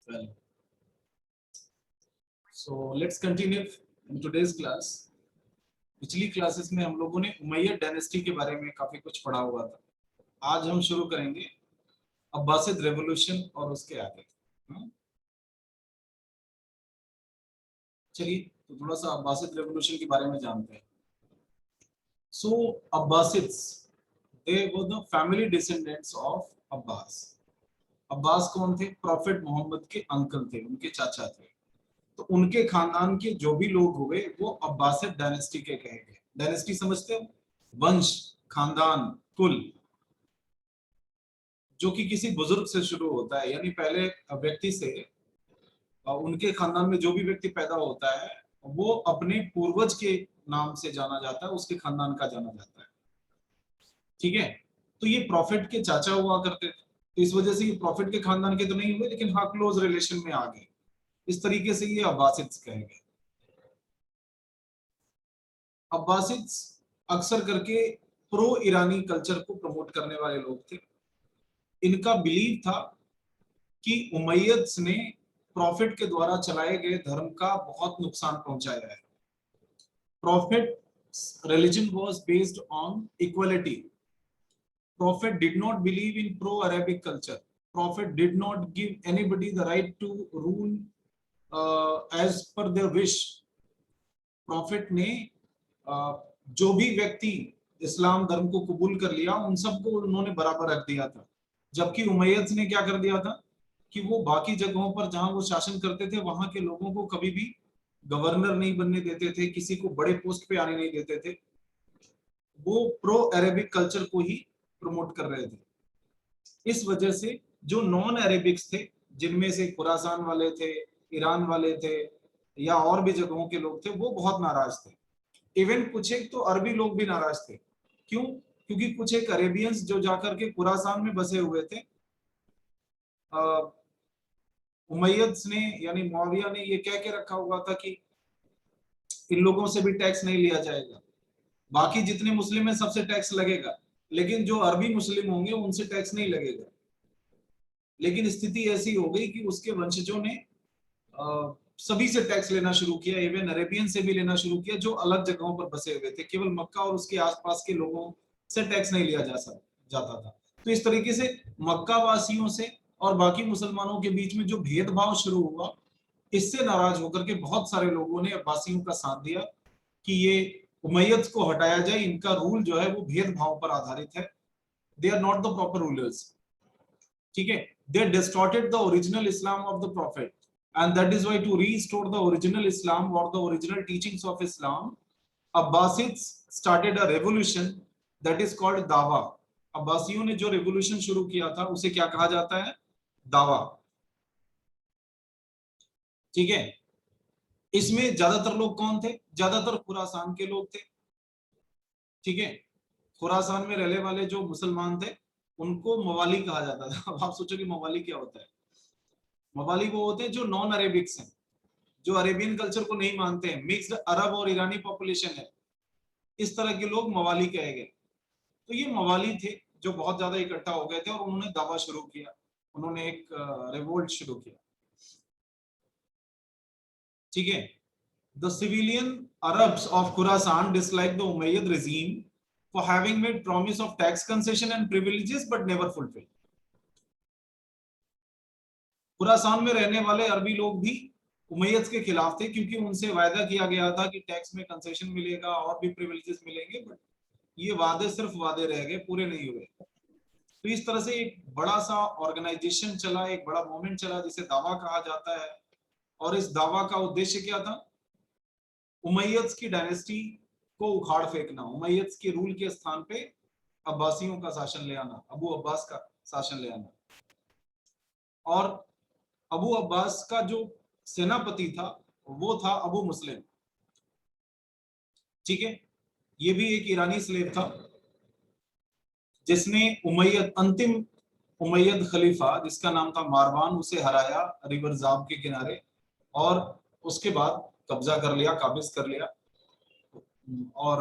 Well, so let's continue in today's class. पिछली classes में हम लोगों ने उमैयद डायनेस्टी के बारे में काफी कुछ पढ़ा हुआ था. आज हम शुरू करेंगे अब्बासिद रेवोल्यूशन और उसके आगे. चलिए तो थोड़ा सा अब्बासिद रेवोल्यूशन के बारे में जानते हैं. सो अब्बासिड्स, they were the family descendants of Abbas. Abbas कौन थे? प्रॉफिट मोहम्मद के अंकल थे, उनके चाचा थे. तो उनके खानदान के जो भी लोग हुए वो अब्बासिड डायनेस्टी के कहे गए. डायनेस्टी समझते हो? वंश, खानदान, कुल, जो कि किसी बुजुर्ग से शुरू होता है. यानी पहले व्यक्ति से, उनके खानदान में जो भी व्यक्ति पैदा होता है वो अपने पूर्वज के नाम से जाना जाता है, उसके खानदान का जाना जाता है. ठीक है. तो ये प्रॉफिट के चाचा हुआ करते थे, तो इस वजह से ये प्रॉफिट के खानदान के तो नहीं हुए, लेकिन हाँ क्लोज रिलेशन में आ गए. इस तरीके से ये अब्बासिड्स कहे गए. अब्बासिड्स अक्सर करके प्रो ईरानी कल्चर को प्रमोट करने वाले लोग थे. इनका बिलीव था कि उमैयद्स ने प्रॉफिट के द्वारा चलाए गए धर्म का बहुत नुकसान पहुंचाया है. Profit religion was based on equality. Prophet did not believe in pro-Arabic culture. Prophet did not give anybody the right to rule as per their wish. Prophet ने जो भी व्यक्ति इस्लाम धर्म को कबूल कर लिया उन सबको उन्होंने बराबर रख दिया था. जबकि उमैयद्स ने क्या कर दिया था कि वो बाकी जगहों पर जहां वो शासन करते थे वहां के लोगों को कभी भी गवर्नर नहीं बनने देते थे, किसी को बड़े पोस्ट पे आने नहीं देते थे. वो प्रो अरेबिक कल्चर को ही प्रमोट कर रहे थे. इस वजह से जो नॉन अरेबिक्स थे, जिनमें से खुरासान वाले थे, ईरान वाले थे, या और भी जगहों के लोग थे, वो बहुत नाराज थे. इवन कुछ एक तो अरबी लोग भी नाराज थे. क्यों? क्योंकि कुछ एक अरेबियंस जो जाकर के खुरासान में बसे हुए थे, उमैयद्स ने यानी मुआविया ने ये कह के रखा हुआ था कि इन लोगों से भी टैक्स नहीं लिया जाएगा, बाकी जितने मुस्लिम हैं सबसे टैक्स लगेगा, लेकिन जो अरबी मुस्लिम होंगे उनसे टैक्स नहीं लगेगा. लेकिन स्थिति ऐसी हो गई कि उसके वंशजों ने सभी से टैक्स लेना शुरू किया. इवन अरेबियन से भी लेना शुरू किया जो अलग जगहों पर बसे हुए थे. केवल मक्का और उसके आसपास के लोगों से टैक्स नहीं लिया जाता था. तो इस तरीके से मक्का वासियों से और बाकी मुसलमानों के बीच में जो भेदभाव शुरू हुआ, इससे नाराज होकर के बहुत सारे लोगों ने अब्बासियों का साथ दिया कि ये उमैयद्स को हटाया जाए. इनका रूल जो है वो भेदभाव पर आधारित है. They are not the proper rulers. ठीक है. They distorted the original Islam of the Prophet, and that is why to restore the original Islam or the original teachings of Islam, Abbasids started a revolution that is called दावा. अब्बासियों ने जो revolution शुरू किया था उसे क्या कहा जाता है? दावा. ठीक है. इसमें ज्यादातर लोग कौन थे? ज्यादातर खुरासान के लोग थे. ठीक है. खुरासान में रहने वाले जो मुसलमान थे उनको मवाली कहा जाता था. अब आप सोचो कि मवाली क्या होता है? मवाली वो होते हैं जो नॉन अरेबिक्स हैं, जो अरेबियन कल्चर को नहीं मानते हैं, मिक्स्ड अरब और ईरानी पॉपुलेशन है. इस तरह के लोग मवाली कहे गए. तो ये मवाली थे जो बहुत ज्यादा इकट्ठा हो गए थे और उन्होंने दावा शुरू किया, उन्होंने एक रिवोल्ट शुरू किया. ठीक है. The civilian Arabs of Khorasan disliked the Umayyad regime for having made promise of tax concession and privileges but never fulfilled. Khorasan में रहने वाले अरबी लोग भी उमैयद्स के खिलाफ थे क्योंकि उनसे वायदा किया गया था कि टैक्स में कंसेशन मिलेगा और भी प्रिविलेजेस मिलेंगे, बट ये वादे सिर्फ वादे रह गए, पूरे नहीं हुए. तो इस तरह से एक बड़ा सा ऑर्गेनाइजेशन चला, एक बड़ा मूवमेंट चला जिसे दावा कहा जाता है. और इस दावा का उद्देश्य क्या था? उमैयद्स की डायनेस्टी को उखाड़ फेंकना, उमैयद्स के रूल के स्थान पे अब्बासियों का शासन ले आना, अबू अब्बास का शासन ले आना. और अबू अब्बास का जो सेनापति था वो था अबू मुस्लिम. ठीक है. ये भी एक ईरानी स्लेव था जिसने उमैयद, अंतिम उमैयद खलीफा जिसका नाम था मारवान, उसे हराया रिवर जाब के किनारे और उसके बाद कब्जा कर लिया, काबिज कर लिया. और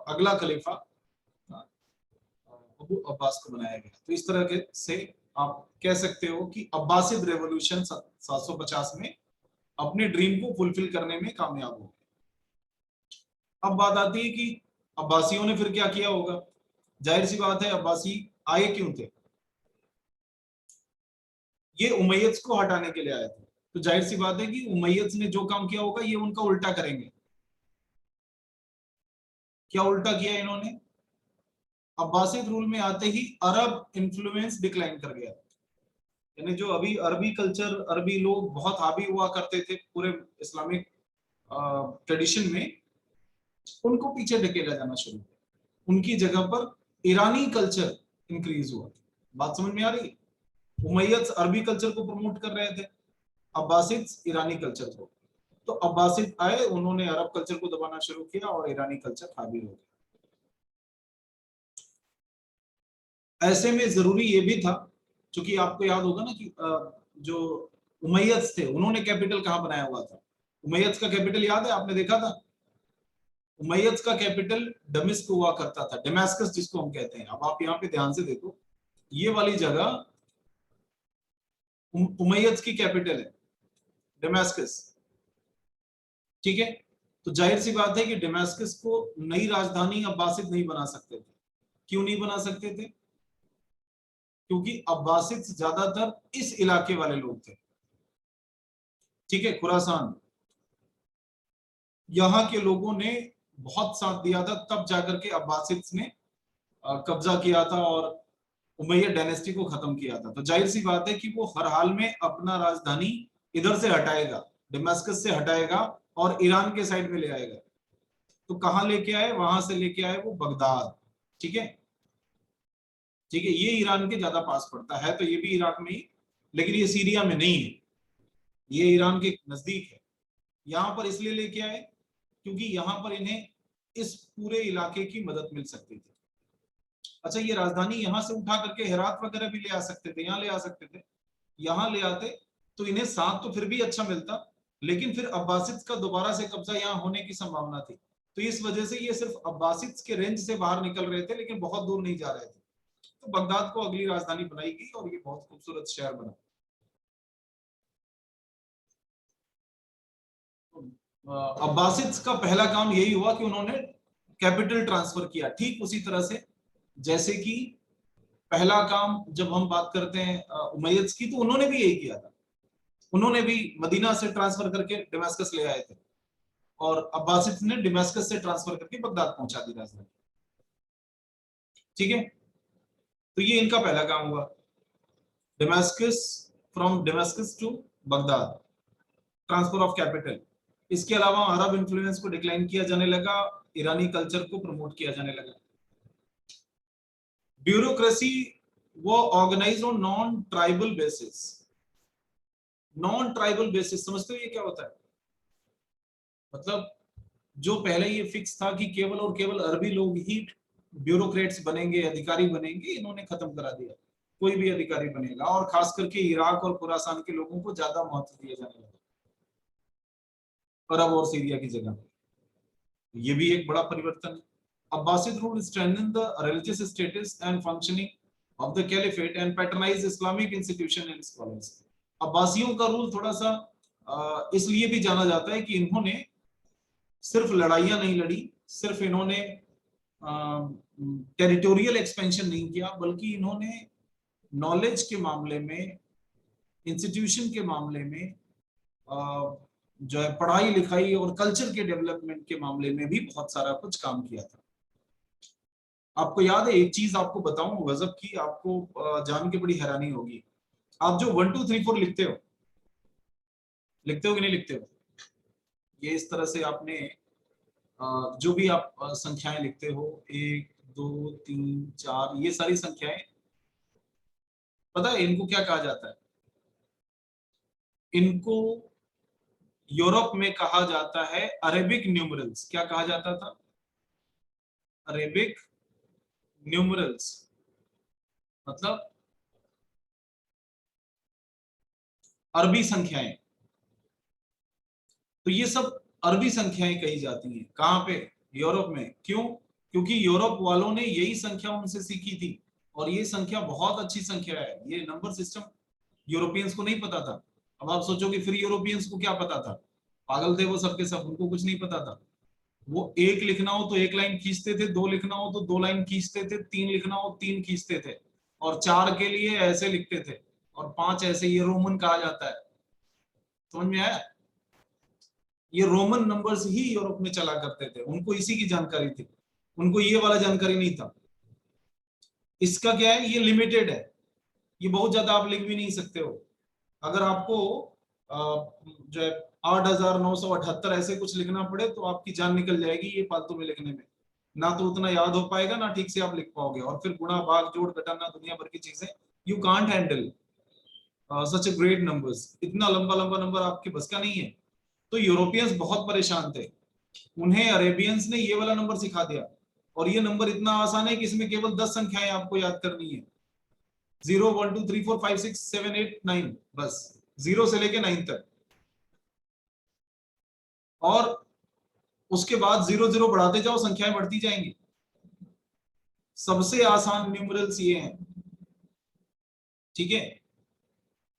अगला खलीफा अबू अब्बास को बनाया गया. तो इस तरह के से आप कह सकते हो कि अब्बासिद रेवोल्यूशन 750 में अपने ड्रीम को फुलफिल करने में कामयाब हो गए। अब बात आती है कि अब्बासियों ने फिर क्या किया होगा। जाहिर सी बात है, अब्बासी आए क्यों थे? ये उमैयद को हटाने के लिए आए थे। तो जाहिर सी बात है कि उमैयद ने जो काम किया होगा ये उनका उल्टा करेंगे। क्या उल्टा किया इन्होंने? अब्बासिद रूल में आते ही अरब इन्फ्लुएंस डिक्लाइन कर गया। यानी जो अभी अरबी कल्चर, अरबी लोग बहुत हावी हुआ करते थे पूरे इस्लामिक ट्रेडिशन में, उनको पीछे ढकेला जाना शुरू हुआ। उनकी जगह पर ईरानी कल्चर इंक्रीज हुआ। बात समझ में आ रही है? उमैयद अरबी कल्चर को प्रमोट कर रहे थे, अब्बासिद ईरानी कल्चर को। तो अब्बासिद आए, उन्होंने अरब कल्चर को दबाना शुरू किया और ईरानी कल्चर हावी हो गया। ऐसे में जरूरी ये भी था, क्योंकि आपको याद होगा ना कि जो उमैयद थे उन्होंने कैपिटल कहाँ बनाया हुआ था? उमैयद का कैपिटल याद है, आपने देखा था? उमैयद का कैपिटल दमिश्क हुआ करता था, डेमास्कस जिसको हम कहते हैं। अब आप यहाँ पे ध्यान से देखो, ये वाली जगह उमैयद की कैपिटल है, डेमास्कस। ठीक है, तो जाहिर सी बात है कि डेमास्कस को नई राजधानी अब्बासिद नहीं बना सकते थे। क्यों नहीं बना सकते थे? क्योंकि अब्बासिद ज्यादातर इस इलाके वाले लोग थे। ठीक है, खुरासान, यहाँ के लोगों ने बहुत साथ दिया था, तब जाकर के अब्बासिद ने कब्जा किया था और उमैयद डायनेस्टी को खत्म किया था। तो जाहिर सी बात है कि वो हर हाल में अपना राजधानी इधर से हटाएगा, डेमास्कस से हटाएगा और ईरान के साइड में ले आएगा। तो कहां लेके आए? वहां से लेके आए वो बगदाद। ठीक है, ठीक है, ये ईरान के ज्यादा पास पड़ता है, तो ये भी इराक में ही, लेकिन ये सीरिया में नहीं है, ये ईरान के नजदीक है। यहां पर इसलिए लेके आए क्योंकि यहां पर इन्हें इस पूरे इलाके की मदद मिल सकती थी। अच्छा, ये राजधानी यहां से उठा करके हेरात वगैरह भी ले आ सकते थे, यहाँ ले आ सकते थे। यहाँ ले आते तो इन्हें साथ तो फिर भी अच्छा मिलता, लेकिन फिर अब्बासिद का दोबारा से कब्जा यहाँ होने की संभावना थी। तो इस वजह से ये सिर्फ अब्बासिद के रेंज से बाहर निकल रहे थे, लेकिन बहुत दूर नहीं जा रहे थे। तो बगदाद को अगली राजधानी बनाई गई और ये बहुत खूबसूरत शहर बना। अब्बासिद का पहला काम यही हुआ कि उन्होंने कैपिटल ट्रांसफर किया, ठीक उसी तरह से जैसे कि पहला काम जब हम बात करते हैं उमैयद की, तो उन्होंने भी यही किया था। उन्होंने भी मदीना से ट्रांसफर करके डेमास्कस ले आए थे और अब्बासिद ने डेमास्कस से ट्रांसफर करके बगदाद पहुंचा दी राजधानी। ठीक है, तो ये इनका पहला काम हुआ, Damascus, from Damascus to Baghdad, transfer of capital. इसके अलावा अरब इन्फ्लुएंस को डिक्लाइन किया जाने लगा, ईरानी कल्चर को प्रमोट किया जाने लगा। ब्यूरोक्रेसी वो organize on non tribal basis. Non tribal basis समझते हो ये क्या होता है? मतलब जो पहले ये फिक्स था कि केवल और केवल अरबी लोग ही ब्यूरोक्रेट्स बनेंगे, अधिकारी बनेंगे, इन्होंने खत्म करा दिया। कोई भी अधिकारी बनेगा, और खास करके इराक और खुरासान के लोगों को ज्यादा महत्व दिया जाने लगा अरब और सीरिया की जगह। ये भी एक बड़ा परिवर्तन है। Abbasid rule strengthen the religious status and functioning of the caliphate and patronize Islamic institution and scholars. अब्बासियों का रूल थोड़ा सा इसलिए भी जाना जाता है कि इन्होंने सिर्फ लड़ाइयां नहीं लड़ी, सिर्फ इन्होंने टेरिटोरियल एक्सपेंशन नहीं किया, बल्कि इन्होंने नॉलेज के मामले में, इंस्टीट्यूशन के मामले में, जो है पढ़ाई लिखाई और कल्चर के डेवलपमेंट के मामले में भी बहुत सारा कुछ काम किया था। आपको याद है, एक चीज आपको बताऊं गजब की, आपको जान के बड़ी हैरानी होगी। आप जो 1 2 3 4 लिखते हो, लिखते हो कि नहीं लिखते हो? ये इस तरह से आपने जो भी आप संख्याएं लिखते हो, 1 2 3 4, ये सारी संख्याएं, पता है इनको क्या कहा जाता है? इनको यूरोप में कहा जाता है अरेबिक न्यूमरल्स। क्या कहा जाता था? अरेबिक न्यूमरल्स, मतलब अरबी संख्याएं। तो ये सब अरबी संख्याएं कही जाती हैं। कहां पे? यूरोप में। क्यों? क्योंकि यूरोप वालों ने यही संख्या उनसे सीखी थी और ये संख्या बहुत अच्छी संख्या है। ये नंबर सिस्टम यूरोपियंस को नहीं पता था। अब आप सोचोगे फिर यूरोपियंस को क्या पता था? पागल थे वो सबके सब, उनको कुछ नहीं पता था। वो एक लिखना हो तो एक लाइन खींचते थे, दो लिखना हो तो दो लाइन खींचते थे, तीन लिखना हो तीन खींचते थे, और चार के लिए ऐसे लिखते थे, और पांच ऐसे, ये रोमन कहा जाता है। समझ में आया? ये रोमन नंबर्स ही यूरोप में चला करते थे, उनको इसी की जानकारी थी, उनको ये वाला जानकारी नहीं था। इसका क्या है, ये लिमिटेड है, ये बहुत ज्यादा आप लिख भी नहीं सकते हो। अगर आपको जो है 8,978 ऐसे कुछ लिखना पड़े तो आपकी जान निकल जाएगी ये फालतू में लिखने में। ना तो उतना याद हो पाएगा, ना ठीक से आप लिख पाओगे, और फिर गुणा भाग जोड़ घटाना दुनिया भर की चीजें, you can't handle such a great numbers. इतना लंबा लंबा नंबर आपके बस का नहीं है। तो यूरोपियंस बहुत परेशान थे, उन्हें अरेबियंस ने ये वाला नंबर सिखा दिया। और ये नंबर इतना आसान है कि इसमें केवल 10 संख्याएं आपको याद करनी है। 0 1 2 3 4 5 6 7 8 9, बस 0 से लेके 9 तक। और उसके बाद 0 0 बढ़ाते जाओ, संख्याएं बढ़ती जाएंगी। सबसे आसान न्यूमरल्स ये हैं, ठीक है।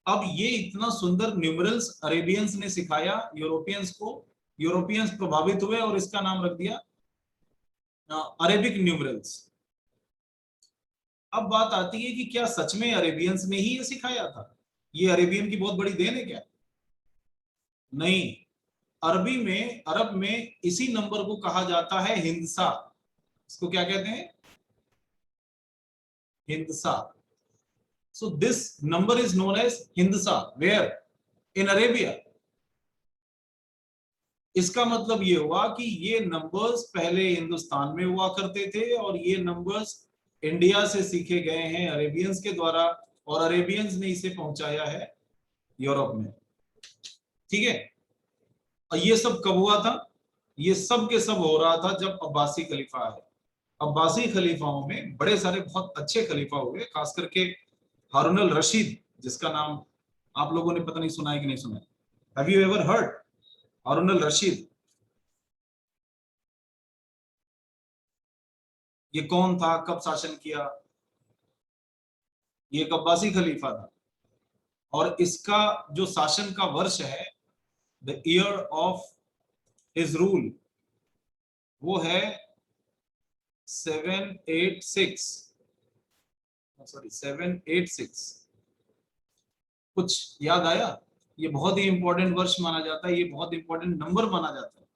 अब ये इतना सुंदर न्यूमरल्स अरेबियंस ने सिखाया यूरोपियंस को, यूरोपियंस प्रभावित हुए और इसका नाम रख दिया अरेबिक न्यूमरल्स। अब बात आती है कि क्या सच में अरेबियंस ने ही ये सिखाया था? ये अरेबियन की बहुत बड़ी देन है क्या? नहीं। अरब में इसी नंबर को कहा जाता है हिंदसा। इसको क्या कहते हैं? हिंदसा। So this number is known as Hindsa. Where? In Arabia. इसका मतलब ये हुआ कि ये नंबर्स पहले हिंदुस्तान में हुआ करते थे, और ये नंबर्स इंडिया से सीखे गए हैं अरेबियंस के द्वारा, और अरेबियंस ने इसे पहुंचाया है यूरोप में। ठीक है। और ये सब कब हुआ था? ये सब के सब हो रहा था जब अब्बासी खलीफा आए। अब्बासी खलीफाओं में बड़े सारे बहुत अच्छे खलीफा हुए, खास करके हारून अल रशीद, जिसका नाम आप लोगों ने पता नहीं सुना है कि नहीं सुना है। हैव यू एवर हर्ड हारून अल रशीद? ये कौन था, कब शासन किया? ये एक अब्बासी खलीफा था, और इसका जो शासन का वर्ष है, the year of his rule, वो है 786, सॉरी 786। कुछ याद आया? ये बहुत ही इंपॉर्टेंट वर्ष माना जाता है, ये बहुत इंपॉर्टेंट नंबर माना जाता है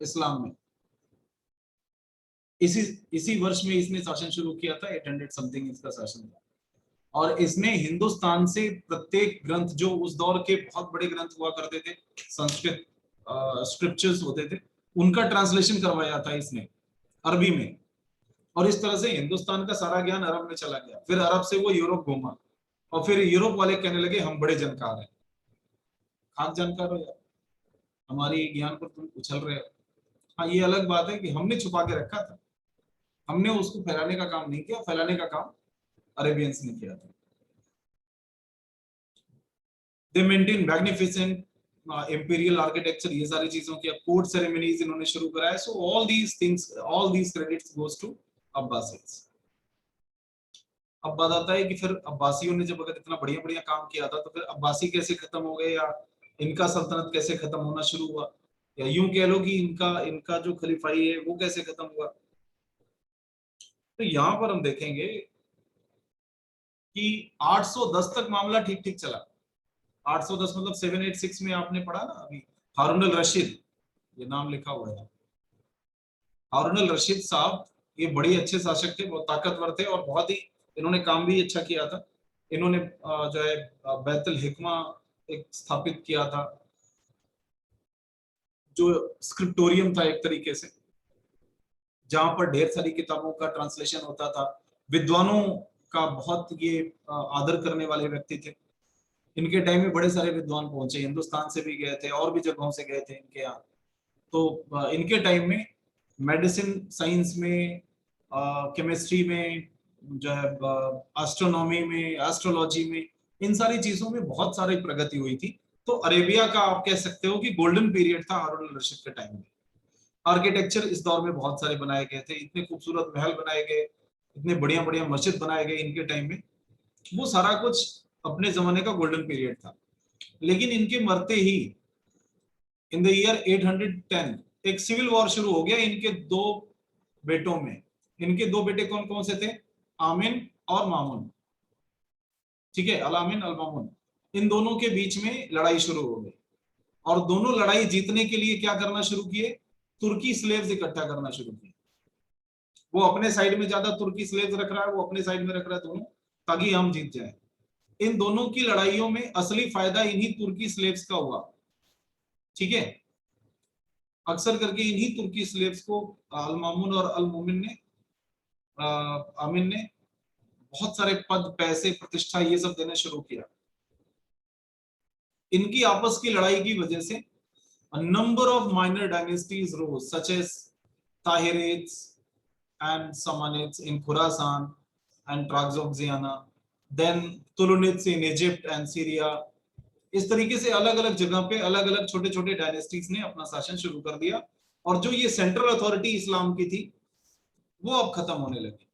इस्लाम में। इसी इसी वर्ष में इसने शासन शुरू किया था, 800 समथिंग इसका शासन था। और इसने हिंदुस्तान से प्रत्येक ग्रंथ, जो उस दौर के बहुत बड़े ग्रंथ हुआ करते थे, संस्कृत स्क्रिप्चर्स होते थे, उनका ट्रांसलेशन करवाया था इसने अरबी में। और इस तरह से हिंदुस्तान का सारा ज्ञान अरब में चला गया। फिर अरब से वो यूरोप घूमा, और फिर यूरोप वाले कहने लगे हम बड़े जानकार हैं। खाक जानकार हो यार, हमारी ज्ञान पर तुम उछल रहे हो। हाँ, ये अलग बात है कि हमने छुपा के रखा था, हमने उसको फैलाने का काम नहीं किया, फैलाने का काम अरेबियंस ने किया था। They maintain magnificent imperial architecture, ये सारी चीजों की कोर्ट सेरेमनीज इन्होंने शुरू कराया। So all these things, all these credits goes to Abbasids. अब बात आता है कि फिर अब्बासियों ने जब अगर इतना बढ़िया बढ़िया काम किया था, तो फिर अब्बासी कैसे खत्म हो गए, या इनका सल्तनत कैसे खत्म होना शुरू हुआ, या यूं कह लो कि इनका इनका जो खलीफाई है वो कैसे खत्म हुआ। तो यहाँ पर हम देखेंगे कि 810 तक मामला ठीक ठीक चला। 810 मतलब 786 में आपने पढ़ा ना अभी, हारून अल रशीद, ये नाम लिखा हुआ है। हारून अल रशीद साहब ये बड़े अच्छे शासक थे, बहुत ताकतवर थे, और बहुत ही इन्होंने काम भी अच्छा किया था। इन्होंने जो है बैतुल हिकमा एक स्थापित किया था, जो स्क्रिप्टोरियम था एक तरीके से, जहां पर ढेर सारी किताबों का ट्रांसलेशन होता था। विद्वानों का बहुत ये आदर करने वाले व्यक्ति थे। इनके टाइम में बड़े सारे विद्वान पहुंचे, हिंदुस्तान से भी गए थे और भी जगहों से गए थे इनके यहाँ। तो इनके टाइम में मेडिसिन साइंस में, केमिस्ट्री में, जो है एस्ट्रोनॉमी में, एस्ट्रोलॉजी में, इन सारी चीजों में बहुत सारी प्रगति हुई थी। तो अरेबिया का आप कह सकते हो कि गोल्डन पीरियड था हारून अल रशीद के टाइम में। आर्किटेक्चर इस दौर में बहुत सारे बनाए गए थे, इतने खूबसूरत महल बनाए गए, इतने बढ़िया बढ़िया मस्जिद बनाए गए इनके टाइम में। वो सारा कुछ अपने जमाने का गोल्डन पीरियड था। लेकिन इनके मरते ही इन द ईयर 810 एक सिविल वॉर शुरू हो गया इनके दो बेटों में। इनके दो बेटे कौन कौन से थे? आमिन और मामून। ठीक है, अल आमिन अल मामून, इन दोनों के बीच में लड़ाई शुरू हो गई। और दोनों लड़ाई जीतने के लिए क्या करना शुरू किए? तुर्की स्लेव्स इकट्ठा करना शुरू किए। वो अपने साइड में ज्यादा तुर्की स्लेव्स रख रहा है, वो अपने साइड में रख रहा है दोनों, ताकि हम जीत जाए। इन दोनों की लड़ाइयों में असली फायदा इन्हीं तुर्की स्लेव्स का हुआ। ठीक है, अक्सर करके इन्हीं तुर्की स्लेव्स को अल मामून और अल मोमिन ने, आमिन ने बहुत सारे पद, पैसे, प्रतिष्ठा ये सब देना शुरू किया। इनकी आपस की लड़ाई की वजह से a number of minor dynasties rose, such as Tahirids and Samanids in Khurasan and Traxoxiana, then Tulunids in Egypt and Syria. इस तरीके से अलग अलग जगह पे अलग अलग छोटे छोटे डायनेस्टीज ने अपना शासन शुरू कर दिया। और जो ये सेंट्रल अथॉरिटी इस्लाम की थी वो अब खत्म होने लगी।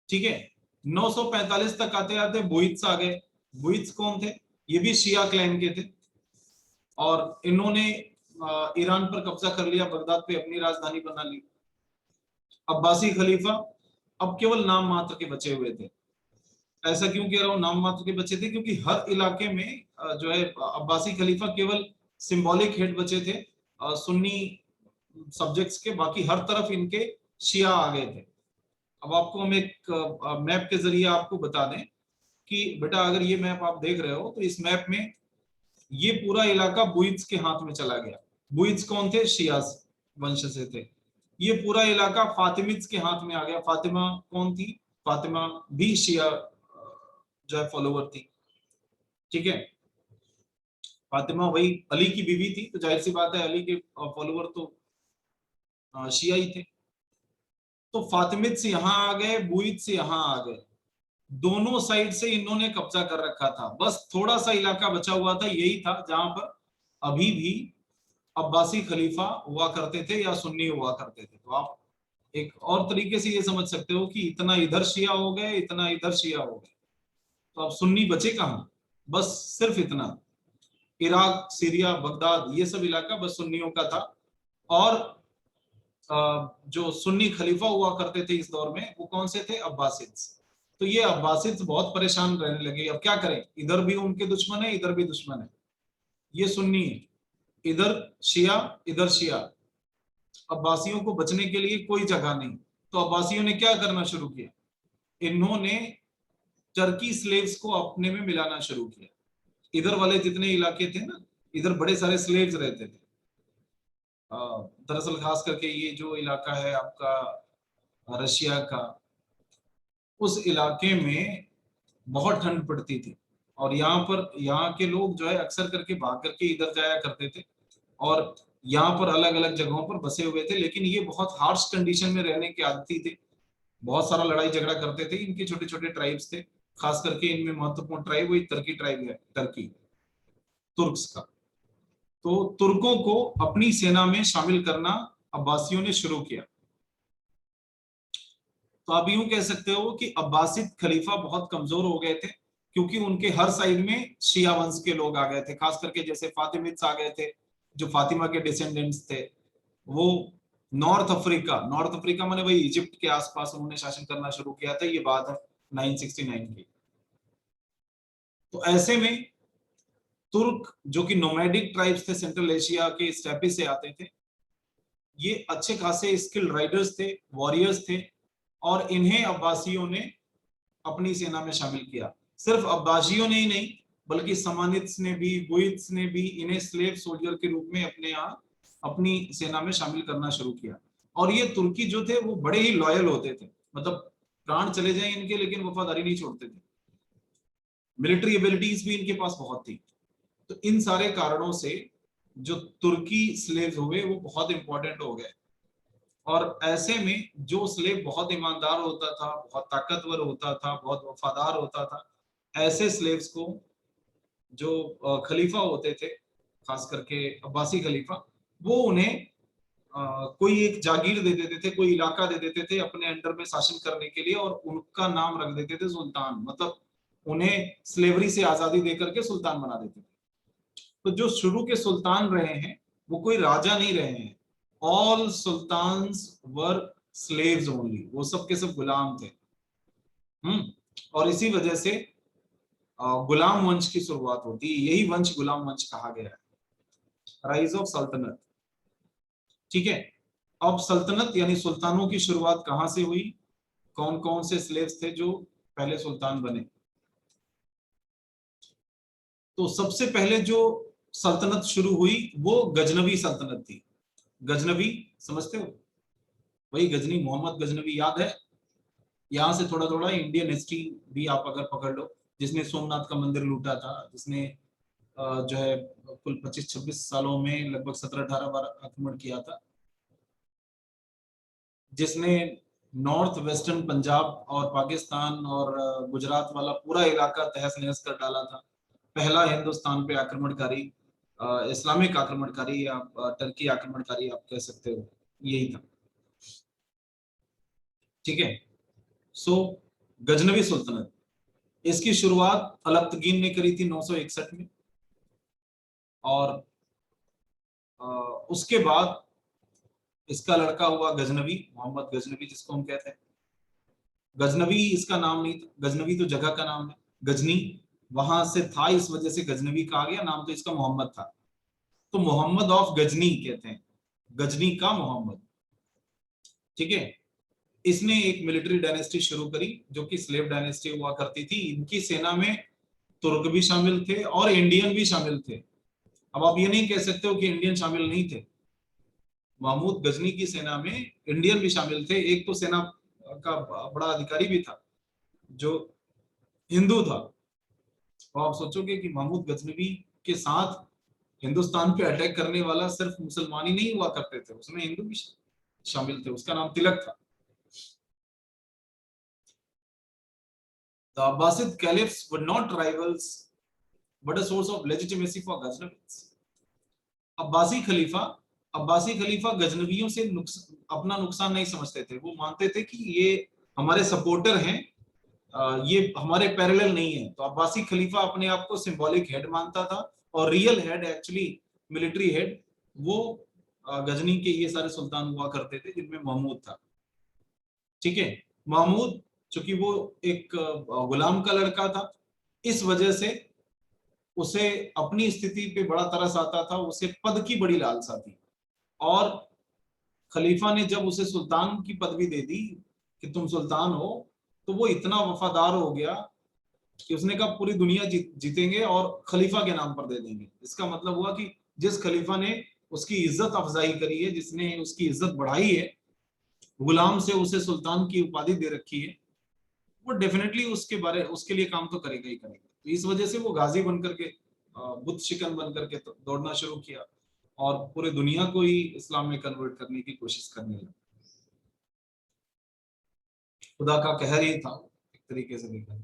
ठीक है, 945 तक आते आते बुइत्स आ गए। बुइत्स कौन थे? ये भी शिया क्लैन के थे, और इन्होंने ईरान पर कब्जा कर लिया, बगदाद पे अपनी राजधानी बना ली। अब्बासी खलीफा अब केवल नाम मात्र के बचे हुए थे। ऐसा क्यों कह रहा हूं नाम मात्र के बचे थे? क्योंकि हर इलाके में जो है अब्बासी खलीफा केवल सिंबॉलिक हेड बचे थे सुन्नी सब्जेक्ट्स के, बाकी हर तरफ इनके शिया आ गए थे। अब आपको हम एक मैप के जरिए आपको बता दें कि बेटा अगर ये मैप आप देख रहे हो तो इस मैप में ये पूरा इलाका बुइत्स के हाथ में चला गया। बुइत्स कौन थे? शियास वंश से थे। ये पूरा इलाका फातिमिद्स के हाथ में आ गया। फातिमा कौन थी? फातिमा भी शिया जो है फॉलोवर थी। ठीक है, फातिमा वही अली की बीवी थी, तो जाहिर सी बात है अली के फॉलोवर तो शिया ही थे। तो फातिमिद से यहाँ आ गए, बुइद से यहाँ आ गए, दोनों साइड से इन्होंने कब्जा कर रखा था। बस थोड़ा सा इलाका बचा हुआ था, यही था जहां पर अभी भी अब्बासी खलीफा हुआ करते थे या सुन्नी हुआ करते थे। तो आप एक और तरीके से ये समझ सकते हो कि इतना इधर शिया हो गए, इतना इधर शिया हो गए, तो अब सुन्नी बचे कहां? बस सिर्फ इतना, इराक, सीरिया, बगदाद, ये सब इलाका बस सुन्नियों का था। और जो सुन्नी खलीफा हुआ करते थे इस दौर में वो कौन से थे? अब्बासिद्स। तो ये अब्बासिद्स बहुत परेशान रहने लगे। अब क्या करें, इधर भी उनके दुश्मन है, इधर भी दुश्मन है। ये सुन्नी है, इधर शिया, इधर शिया। अब्बासियों को बचने के लिए कोई जगह नहीं। तो अब्बासियों ने क्या करना शुरू किया? इन्होंने टर्की स्लेव्स को अपने में मिलाना शुरू किया। इधर वाले जितने इलाके थे ना, इधर बड़े सारे स्लेव्स रहते थे। दरअसल खास करके ये जो इलाका है आपका रशिया का, उस इलाके में बहुत ठंड पड़ती थी, और यहाँ के लोग जो है अक्सर करके भाग करके इधर जाया करते थे, और यहाँ पर अलग अलग जगहों पर बसे हुए थे। लेकिन ये बहुत हार्श कंडीशन में रहने के आदती थे, बहुत सारा लड़ाई झगड़ा करते थे। इनके छोटे छोटे ट्राइब्स थे, खास करके इनमें महत्वपूर्ण ट्राइब वही टर्की ट्राइब है, टर्की तुर्क्स का। तो तुर्कों को अपनी सेना में शामिल करना अब्बासियों ने शुरू किया। तो आप यूं कह सकते हो कि अब्बासिद खलीफा बहुत कमजोर हो गए थे, क्योंकि उनके हर साइड में शिया वंश के लोग आ गए थे। खास करके जैसे फातिमिद्स आ गए थे, जो फातिमा के डिसेंडेंट्स थे। वो नॉर्थ अफ्रीका माने वही इजिप्ट के आसपास उन्होंने शासन करना शुरू किया था। ये बात है 969 की। तो ऐसे में तुर्क जो कि नोमैडिक ट्राइब्स थे, सेंट्रल एशिया के स्टेपी से आते थे, ये अच्छे खासे स्किल्ड राइडर्स थे, वॉरियर्स थे, और इन्हें अब्बासियों ने अपनी सेना में शामिल किया। सिर्फ अब्बासियों ने ही नहीं, बल्कि समानिद्स ने भी, बुइद्स ने भी इन्हें स्लेव सोल्जर के रूप में अपने यहाँ अपनी सेना में शामिल करना शुरू किया। और ये तुर्की जो थे वो बड़े ही लॉयल होते थे, मतलब प्राण चले जाए इनके लेकिन वफादारी नहीं छोड़ते थे। मिलिट्री एबिलिटीज भी इनके पास बहुत थी। तो इन सारे कारणों से जो तुर्की स्लेव हुए वो बहुत इंपॉर्टेंट हो गए। और ऐसे में जो स्लेव बहुत ईमानदार होता था, बहुत ताकतवर होता था, बहुत वफादार होता था, ऐसे स्लेव्स को जो खलीफा होते थे, खास करके अब्बासी खलीफा, वो उन्हें कोई एक जागीर दे देते थे, कोई इलाका दे देते थे अपने अंडर में शासन करने के लिए, और उनका नाम रख देते थे सुल्तान, मतलब उन्हें स्लेवरी से आजादी देकर के सुल्तान बना देते थे। तो जो शुरू के सुल्तान रहे हैं वो कोई राजा नहीं रहे हैं, ऑल सुल्तान्स वर स्लेव्स ओनली, वो सब के सब गुलाम थे। और इसी वजह से गुलाम वंश की शुरुआत होती है, यही वंश गुलाम वंश कहा गया है, राइज ऑफ सल्तनत। ठीक है, अब सल्तनत यानी सुल्तानों की शुरुआत कहां से हुई, कौन कौन से स्लेव्स थे जो पहले सुल्तान बने। तो सबसे पहले जो सल्तनत शुरू हुई वो गजनवी सल्तनत थी। गजनवी समझते हो, वही गजनी, मोहम्मद गजनवी याद है। यहाँ से थोड़ा थोड़ा इंडियन हिस्ट्री भी आप अगर पकड़ लो, जिसने सोमनाथ का मंदिर लूटा था, जिसने जो है कुल 25-26 सालों में लगभग 17-18 बार आक्रमण किया था, जिसने नॉर्थ वेस्टर्न पंजाब और पाकिस्तान और गुजरात वाला पूरा इलाका तहस नहस कर डाला था, पहला हिंदुस्तान पे आक्रमणकारी, इस्लामिक आक्रमणकारी या टर्की आक्रमणकारी आप कह सकते हो, यही था। ठीक है, सो गजनवी सुल्तनत, इसकी शुरुआत अलब्तगीन ने करी थी 961 में, और उसके बाद इसका लड़का हुआ गजनवी, मोहम्मद गजनवी जिसको हम कहते हैं। गजनवी इसका नाम नहीं था, गजनवी तो जगह का नाम है, गजनी वहां से था, इस वजह से गजनवी कहा गया, नाम तो इसका मोहम्मद था, तो मोहम्मद ऑफ गजनी कहते हैं, गजनी का मोहम्मद। ठीक है, इसने एक मिलिट्री डायनेस्टी शुरू करी जो कि स्लेव डायनेस्टी हुआ करती थी। इनकी सेना में तुर्क भी शामिल थे और इंडियन भी शामिल थे। अब आप ये नहीं कह सकते हो कि इंडियन शामिल नहीं थे, महमूद गजनी की सेना में इंडियन भी शामिल थे। एक तो सेना का बड़ा अधिकारी भी था जो हिंदू था। तो आप सोचोगे कि महमूद गजनवी के साथ हिंदुस्तान पे अटैक करने वाला सिर्फ मुसलमान ही नहीं हुआ करते थे, उसमें हिंदू भी शामिल थे, उसका नाम तिलक था। The Abbasid caliphs were not rivals, but a source of legitimacy for Ghaznavids. Abbasi खलीफा गजनवियों से अपना नुकसान नहीं समझते थे, वो मानते थे कि ये हमारे सपोर्टर हैं, ये हमारे पैरेलल नहीं है। तो अब्बासी खलीफा अपने आप को सिंबॉलिक हेड मानता था, और real head actually military head वो गजनी के ये सारे सुल्तान हुआ करते थे, जिनमें महमूद था। ठीक है, महमूद चूंकि वो एक गुलाम का लड़का था, इस वजह से उसे अपनी स्थिति पे बड़ा तरस आता था, उसे पद की बड़ी लालसा थी, और खलीफा ने जब उसे सुल्तान की पदवी दे दी कि तुम सुल्तान हो, तो वो इतना वफादार हो गया कि उसने कहा पूरी दुनिया जीतेंगे और खलीफा के नाम पर दे देंगे। इसका मतलब हुआ कि जिस खलीफा ने उसकी इज्जत अफजाई करी है, जिसने उसकी इज्जत बढ़ाई है, गुलाम से उसे सुल्तान की उपाधि दे रखी है, वो डेफिनेटली उसके लिए काम तो करेगा ही करेगा। तो इस वजह से वो गाजी बनकर के, बुत शिकन बनकर के तो दौड़ना शुरू किया, और पूरे दुनिया को ही इस्लाम में कन्वर्ट करने की कोशिश करने लगा। खुदा का कहर ही था एक तरीके से देखा।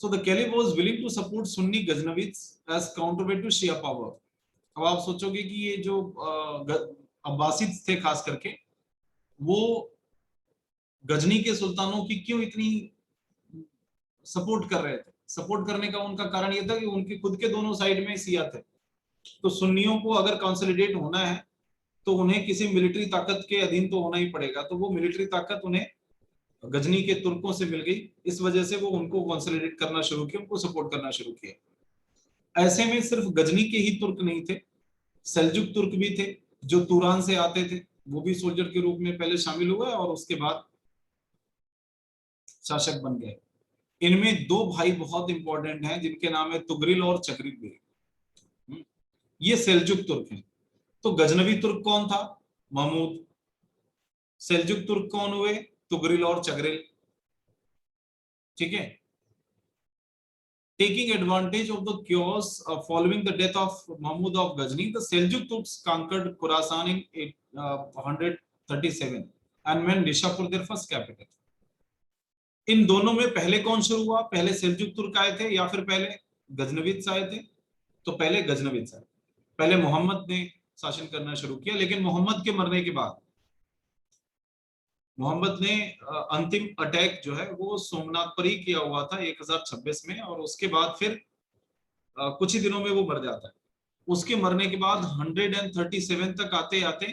So the caliph was willing to support Sunni Ghaznavids as counterweight to Shia power. अब आप सोचोगे कि ये जो अब्बासिद थे खास करके, वो गजनी के सुल्तानों की क्यों इतनी सपोर्ट कर रहे थे। सपोर्ट करने का उनका कारण ये था कि उनके खुद के दोनों साइड में सिया थे, तो सुन्नियों को अगर कंसोलिडेट होना है तो उन्हें किसी मिलिट्री ताकत के अधीन तो होना ही पड़ेगा। तो वो मिलिट्री ताकत उन्हें गजनी के तुर्कों से मिल गई, इस वजह से वो उनको कंसोलिडेट करना शुरू किया, उनको सपोर्ट करना शुरू किया। ऐसे में सिर्फ गजनी के ही तुर्क नहीं थे, सेल्जुक तुर्क भी थे जो तुरान से आते थे, वो भी सोल्जर के रूप में पहले शामिल हुए और उसके बाद शासक बन गए। इनमें दो भाई बहुत इंपॉर्टेंट हैं जिनके नाम है तुगरिल और चगरिल। ये सेल्जुक तुर्क हैं। तो गजनवी तुर्क कौन था, महमूद। सेल्जुक तुर्क कौन हुए, तुगरिल और चगरिल। ठीक है, taking advantage of the chaos following the death of Mahmud of Ghazni, the Seljuk Turks conquered Khorasan in 137 and made Nishapur their first capital. इन दोनों में पहले कौन शुरू हुआ, पहले सेल्जुक तुर्क आए थे या फिर पहले गजनवीद आए थे? तो पहले गजनवीद आए। पहले मोहम्मद ने शासन करना शुरू किया। लेकिन मोहम्मद के मरने के बाद मोहम्मद ने अंतिम अटैक जो है वो सोमनाथ पर ही किया हुआ था 1026 में, और उसके बाद फिर कुछ ही दिनों में वो मर जाता है। उसके मरने के बाद 137 तक आते आते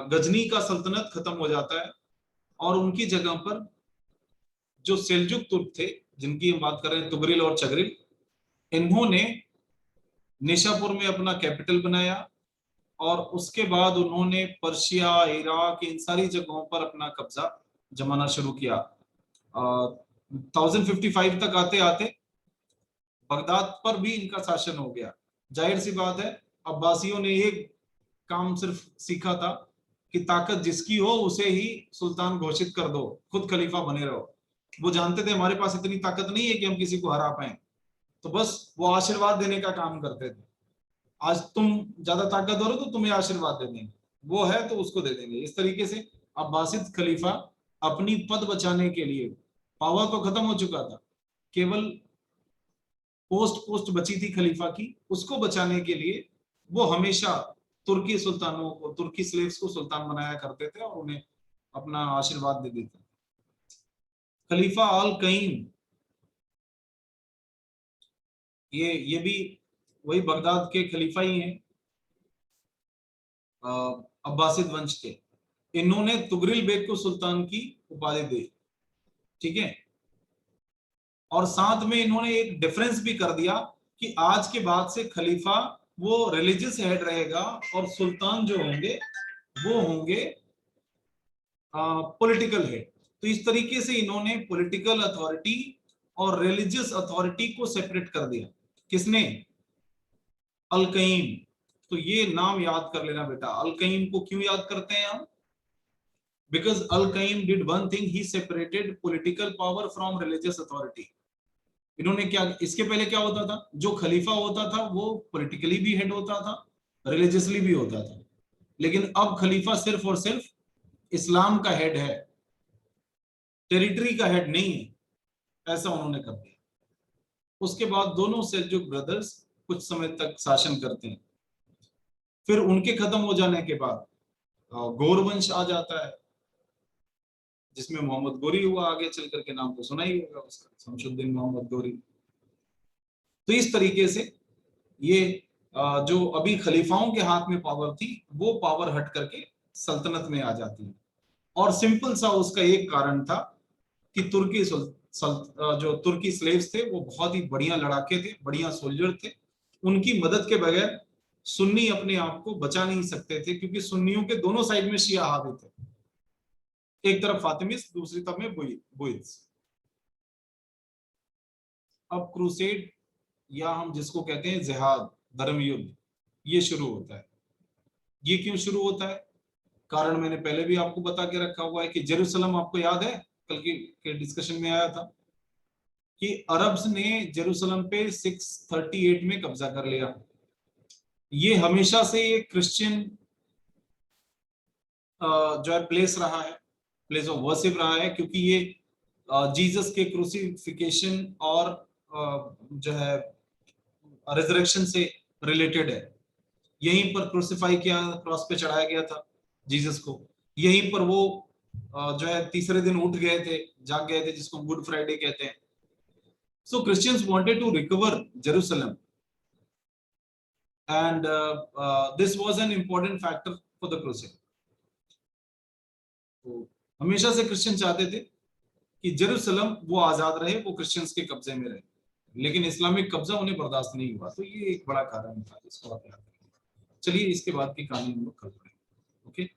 गजनी का सल्तनत खत्म हो जाता है, और उनकी जगह पर जो सेल्जुक तुर्क थे, जिनकी हम बात कर रहे हैं तुगरिल और चगरिल, इन्होंने निशापुर में अपना कैपिटल बनाया, और उसके बाद उन्होंने पर्शिया, इराक, इन सारी जगहों पर अपना कब्जा जमाना शुरू किया। 1055 तक आते आते बगदाद पर भी इनका शासन हो गया। जाहिर सी बात है, अब्बासियों ने एक काम सिर्फ सीखा था कि ताकत जिसकी हो उसे ही सुल्तान घोषित कर दो, खुद खलीफा बने रहो। वो जानते थे हमारे पास इतनी ताकत नहीं है कि हम किसी को हरा पाए, तो बस वो आशीर्वाद देने का काम करते थे। आज तुम ज्यादा ताकतवर हो तो तुम्हें आशीर्वाद दे देंगे, वो है तो उसको दे देंगे। इस तरीके से अब्बासिद खलीफा अपनी पद बचाने के लिए, पावर तो खत्म हो चुका था, केवल पोस्ट बची थी खलीफा की, उसको बचाने के लिए वो हमेशा तुर्की सुल्तानों को, तुर्की स्लेव्स को सुल्तान बनाया करते थे और उन्हें अपना आशीर्वाद दे देते। खलीफा अल कईम, ये भी वही बगदाद के खलीफा ही हैं, अब्बासिद वंश के। इन्होंने तुगरिल बेग को सुल्तान की उपाधि दी, ठीक है। और साथ में इन्होंने एक डिफरेंस भी कर दिया कि आज के बाद से खलीफा वो रिलीजियस हेड रहेगा, और सुल्तान जो होंगे वो होंगे पॉलिटिकल हेड। तो इस तरीके से इन्होंने पॉलिटिकल अथॉरिटी और रिलीजियस अथॉरिटी को सेपरेट कर दिया। किसने? अल कईम। तो ये नाम याद कर लेना बेटा। अल कईम को क्यों याद करते हैं हम? Because Al Qaim did one thing, he separated political power from religious authority. इन्होंने क्या, इसके पहले क्या होता था, जो खलीफा होता था वो पॉलिटिकली भी हेड होता था, रिलीजियसली भी होता था। लेकिन अब खलीफा सिर्फ और सिर्फ इस्लाम का हेड है, टेरिटरी का हेड नहीं है, ऐसा उन्होंने कर दिया। उसके बाद दोनों सेल्जुक ब्रदर्स कुछ समय तक शासन करते हैं। फिर उनके खत्म हो जाने के बाद गौर वंश आ जाता है, जिसमें मोहम्मद गोरी हुआ। आगे चल करके नाम तो सुना ही होगा उसका, शमशुद्दीन मोहम्मद गोरी। तो इस तरीके से ये जो अभी खलीफाओं के हाथ में पावर थी, वो पावर हट करके सल्तनत में आ जाती है। और सिंपल सा उसका एक कारण था कि जो तुर्की स्लेव्स थे वो बहुत ही बढ़िया लड़ाके थे, बढ़िया सोल्जर थे। उनकी मदद के बगैर सुन्नी अपने आप को बचा नहीं सकते थे, क्योंकि सुन्नियों के दोनों साइड में शिया हावी थे, एक तरफ फातिमिस, दूसरी तरफ में बुइद्स। अब क्रूसेड, या हम जिसको कहते हैं जिहाद, धर्म युद्ध, ये शुरू होता है। ये क्यों शुरू होता है? कारण मैंने पहले भी आपको बता के रखा हुआ है कि जेरूसलम, आपको याद है कल के डिस्कशन में आया था कि अरब्स ने जेरूसलम पे 638 में कब्जा कर लिया। ये हमेशा से ये क्रिश्चियन जो है प्लेस रहा है, प्लेस ऑफ वर्शिप रहा है, क्योंकि ये जीसस के क्रूसिफिकेशन और जो है रिजरेक्शन से रिलेटेड है। यहीं पर क्रूसिफाई किया, क्रॉस पे चढ़ाया गया था जीसस को। यहीं पर वो जो है तीसरे दिन उठ गए थे, जाग गए थे, जिसको गुड फ्राइडे कहते हैं। So Christians wanted to recover Jerusalem, and this was an important factor for the crusade. तो हमेशा से क्रिश्चियन चाहते थे कि जेरूसलम वो आजाद रहे, वो क्रिश्चियंस के कब्जे में रहे, लेकिन इस्लामिक कब्जा उन्हें बर्दाश्त नहीं हुआ। तो ये एक बड़ा कारण था, इसको आप याद रखें। चलिए इसके बाद की कहानी हम लोग कल पढ़ेंगे। ओके।